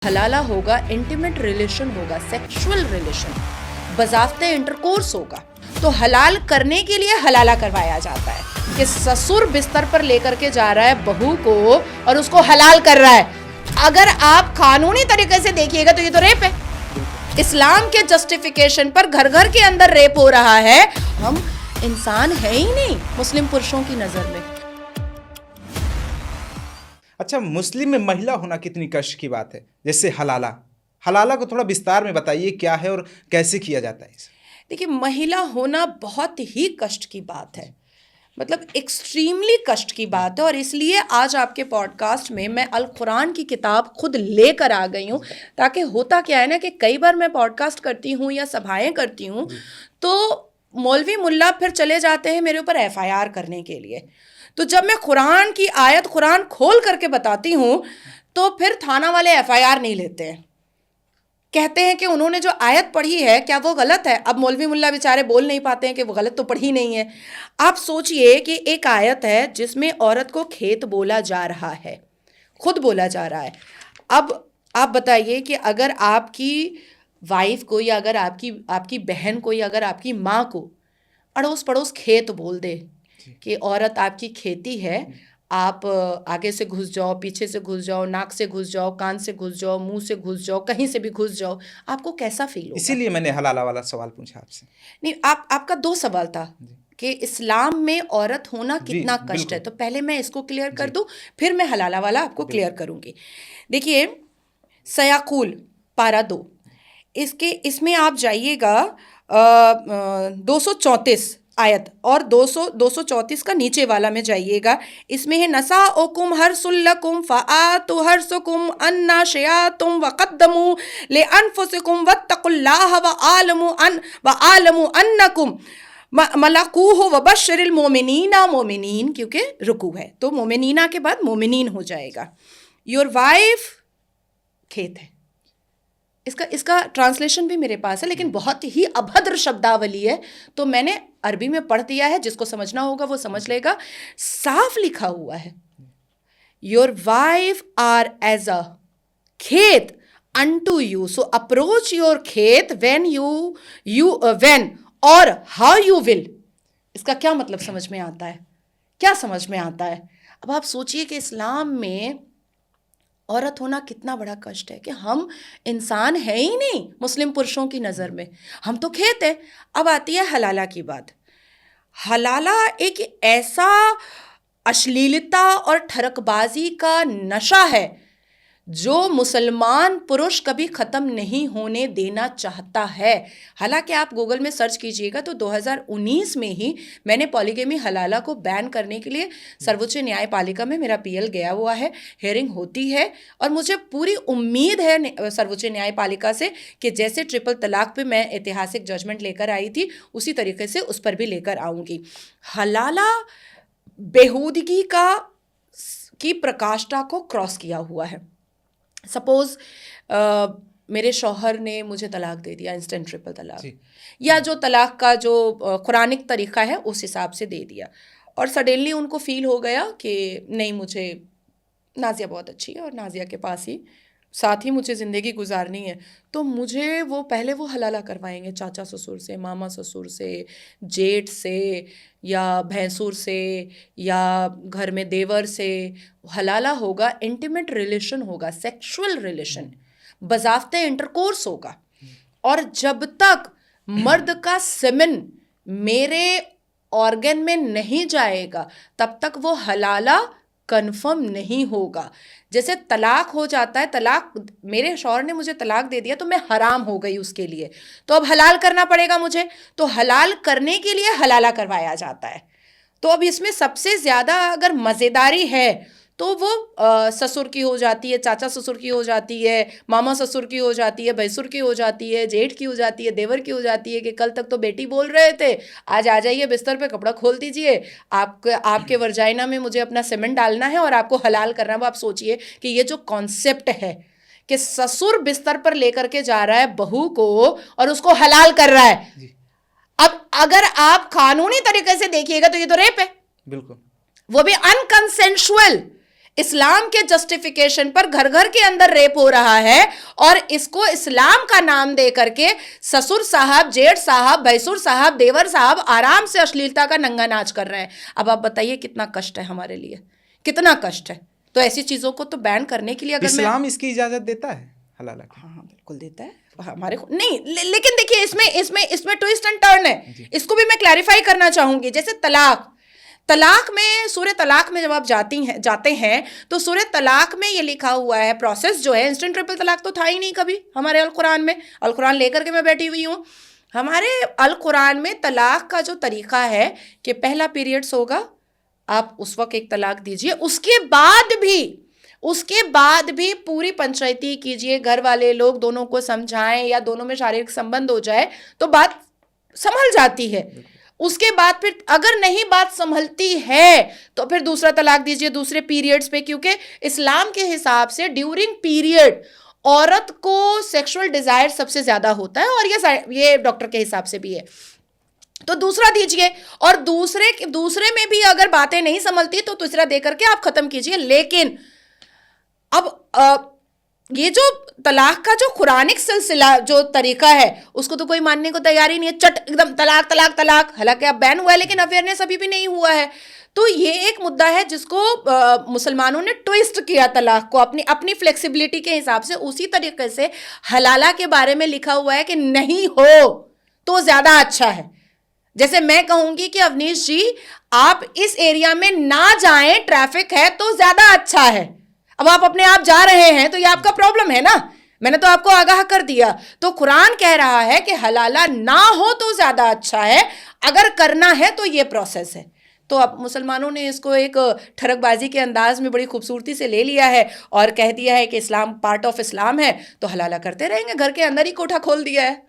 हलाला होगा, intimate relation होगा, sexual relation, बज़ाफ्ते intercourse होगा। तो हलाल करने के लिए हलाला करवाया जाता है कि ससुर बिस्तर पर लेकर के जा रहा है बहू को और उसको हलाल कर रहा है। अगर आप कानूनी तरीके से देखिएगा तो ये तो रेप है। इस्लाम के जस्टिफिकेशन पर घर घर के अंदर रेप हो रहा है। हम इंसान है ही नहीं मुस्लिम पुरुषों की नजर में। अच्छा, मुस्लिम में महिला होना कितनी कष्ट की बात है। जैसे हलाला को थोड़ा विस्तार में बताइए, क्या है और कैसे किया जाता है इसे। देखिए, महिला होना बहुत ही कष्ट की बात है, मतलब एक्सट्रीमली कष्ट की बात है। और इसलिए आज आपके पॉडकास्ट में मैं अल कुरान की किताब खुद लेकर आ गई हूँ। ताकि होता क्या है ना कि कई बार मैं पॉडकास्ट करती हूँ या सभाएं करती हूँ तो मौलवी मुल्ला फिर चले जाते हैं मेरे ऊपर एफआईआर करने के लिए। तो जब मैं कुरान की आयत कुरान खोल करके बताती हूँ तो फिर थाना वाले एफआईआर नहीं लेते हैं। कहते हैं कि उन्होंने जो आयत पढ़ी है क्या वो गलत है। अब मौलवी मुल्ला बेचारे बोल नहीं पाते हैं कि वो गलत तो पढ़ी नहीं है। आप सोचिए कि एक आयत है जिसमें औरत को खेत बोला जा रहा है, खुद बोला जा रहा है। अब आप बताइए कि अगर आपकी वाइफ को या अगर आपकी बहन को या अगर आपकी माँ को अड़ोस पड़ोस खेत बोल दे कि औरत आपकी खेती है, आप आगे से घुस जाओ, पीछे से घुस जाओ, नाक से घुस जाओ, कान से घुस जाओ, मुंह से घुस जाओ, कहीं से भी घुस जाओ, आपको कैसा फील होगा? इसीलिए मैंने हलाला वाला सवाल पूछा आपसे। नहीं, आपका दो सवाल था कि इस्लाम में औरत होना कितना कष्ट है। तो पहले मैं इसको क्लियर कर दूं, फिर मैं हलाला वाला आपको क्लियर करूंगी। देखिए, सयाकुल पारा 2, इसमें आप जाइएगा 234 आयत और 234 का नीचे वाला में जाइएगा। इसमें है नसा ओकुम हरसुल्लकुम फ़आतु हरसुकुम अन्ना शयातुम वक़द्दमू ले अनफुसिकुम वत्तकुल्लाह व आलमू अन्नकुम मलकूहु व बश्शिरिल मोमिनीना। मोमिनीन क्योंकि रुकू है तो मोमिनीना के बाद मोमिनीन हो जाएगा। योर वाइफ खेत है। इसका ट्रांसलेशन भी मेरे पास है, लेकिन बहुत ही अभद्र शब्दावली है तो मैंने अरबी में पढ़ दिया है। जिसको समझना होगा वो समझ लेगा। साफ लिखा हुआ है, your wife are as a खेत unto you, so approach your खेत when when और how you will। इसका क्या मतलब समझ में आता है? क्या समझ में आता है? अब आप सोचिए कि इस्लाम में औरत होना कितना बड़ा कष्ट है कि हम इंसान है ही नहीं मुस्लिम पुरुषों की नज़र में, हम तो खेत है। अब आती है हलाला की बात। हलाला एक ऐसा अश्लीलता और ठरकबाजी का नशा है जो मुसलमान पुरुष कभी ख़त्म नहीं होने देना चाहता है। हालांकि आप गूगल में सर्च कीजिएगा तो 2019 में ही मैंने पॉलीगेमी हलाला को बैन करने के लिए सर्वोच्च न्यायपालिका में मेरा पीएल गया हुआ है, हियरिंग होती है और मुझे पूरी उम्मीद है सर्वोच्च न्यायपालिका से कि जैसे ट्रिपल तलाक पे मैं ऐतिहासिक जजमेंट लेकर आई थी उसी तरीके से उस पर भी लेकर आऊँगी। हलाला बेहूदगी की प्रकाष्ठा को क्रॉस किया हुआ है। सपोज मेरे शौहर ने मुझे तलाक दे दिया, इंस्टेंट ट्रिपल तलाक, या जो तलाक का जो कुरानिक तरीका है उस हिसाब से दे दिया और सडनली उनको फील हो गया कि नहीं, मुझे नाजिया बहुत अच्छी है और नाजिया के पास ही साथ ही मुझे ज़िंदगी गुजारनी है। तो मुझे पहले वो हलाला करवाएंगे चाचा ससुर से, मामा ससुर से, जेठ से या भैंसुर से या घर में देवर से। हलाला होगा, इंटीमेट रिलेशन होगा, सेक्सुअल रिलेशन, बज़ाफ्ते इंटरकोर्स होगा। और जब तक मर्द का सेमेन मेरे ऑर्गन में नहीं जाएगा तब तक वो हलाला कन्फर्म नहीं होगा। जैसे तलाक हो जाता है, तलाक मेरे शौहर ने मुझे तलाक दे दिया तो मैं हराम हो गई उसके लिए, तो अब हलाल करना पड़ेगा मुझे। तो हलाल करने के लिए हलाला करवाया जाता है। तो अब इसमें सबसे ज़्यादा अगर मज़ेदारी है तो वो ससुर की हो जाती है, चाचा ससुर की हो जाती है, मामा ससुर की हो जाती है, भैंसुर की हो जाती है, जेठ की हो जाती है, देवर की हो जाती है कि कल तक तो बेटी बोल रहे थे, आज आ जाइए बिस्तर पे कपड़ा खोल दीजिए, आपके वर्जाइना में मुझे अपना सीमेंट डालना है और आपको हलाल करना है। अब आप सोचिए कि ये जो कॉन्सेप्ट है कि ससुर बिस्तर पर लेकर के जा रहा है बहू को और उसको हलाल कर रहा है। अब अगर आप कानूनी तरीके से देखिएगा तो ये तो रेप है। बिल्कुल, वो भी अनकंसेंशुअल। इस्लाम के जस्टिफिकेशन पर घर घर के अंदर रेप हो रहा है और इसको इस्लाम का नाम दे करके ससुर साहब, जेठ साहब, भैसुर साहब, देवर साहब आराम से अश्लीलता का नंगा नाच कर रहे हैं। अब आप बताइए कितना कष्ट है हमारे लिए, कितना कष्ट है। तो ऐसी चीजों को तो बैन करने के लिए अगर इस्लाम इसकी इजाजत देता है हलाला की? हाँ बिल्कुल देता है हमारे को नहीं लेकिन देखिए इसमें ट्विस्ट एंड टर्न है, इसको भी मैं क्लैरिफाई करना चाहूंगी। जैसे तलाक में, सूरह तलाक में जब आप जाते हैं तो सूरह तलाक में ये लिखा हुआ है, प्रोसेस जो है, इंस्टेंट ट्रिपल तलाक तो था ही नहीं कभी हमारे अल कुरान में। अल कुरान लेकर के मैं बैठी हुई हूँ। हमारे अल कुरान में तलाक का जो तरीका है कि पहला पीरियड्स होगा, आप उस वक्त एक तलाक दीजिए, उसके बाद भी पूरी पंचायती कीजिए, घर वाले लोग दोनों को समझाएं या दोनों में शारीरिक संबंध हो जाए तो बात संभल जाती है। उसके बाद फिर अगर नहीं बात संभलती है तो फिर दूसरा तलाक दीजिए दूसरे पीरियड्स पे, क्योंकि इस्लाम के हिसाब से ड्यूरिंग पीरियड औरत को सेक्सुअल डिजायर सबसे ज्यादा होता है और ये डॉक्टर के हिसाब से भी है। तो दूसरा दीजिए और दूसरे में भी अगर बातें नहीं संभलती तो तीसरा दे करके आप खत्म कीजिए। लेकिन अब ये जो तलाक का जो कुरानिक सिलसिला जो तरीका है उसको तो कोई मानने को तैयार ही नहीं है, चट एकदम तलाक तलाक तलाक। हालांकि अब बैन हुआ है लेकिन अवेयरनेस अभी भी नहीं हुआ है। तो ये एक मुद्दा है जिसको मुसलमानों ने ट्विस्ट किया तलाक को अपनी फ्लेक्सिबिलिटी के हिसाब से। उसी तरीके से हलाला के बारे में लिखा हुआ है कि नहीं हो तो ज्यादा अच्छा है। जैसे मैं कहूंगी कि अवनीश जी आप इस एरिया में ना जाएं, ट्रैफिक है तो ज्यादा अच्छा है। अब आप अपने आप जा रहे हैं तो ये आपका प्रॉब्लम है ना, मैंने तो आपको आगाह कर दिया। तो कुरान कह रहा है कि हलाला ना हो तो ज्यादा अच्छा है, अगर करना है तो ये प्रोसेस है। तो अब मुसलमानों ने इसको एक ठरकबाजी के अंदाज में बड़ी खूबसूरती से ले लिया है और कह दिया है कि इस्लाम पार्ट ऑफ इस्लाम है, तो हलाला करते रहेंगे, घर के अंदर ही कोठा खोल दिया है।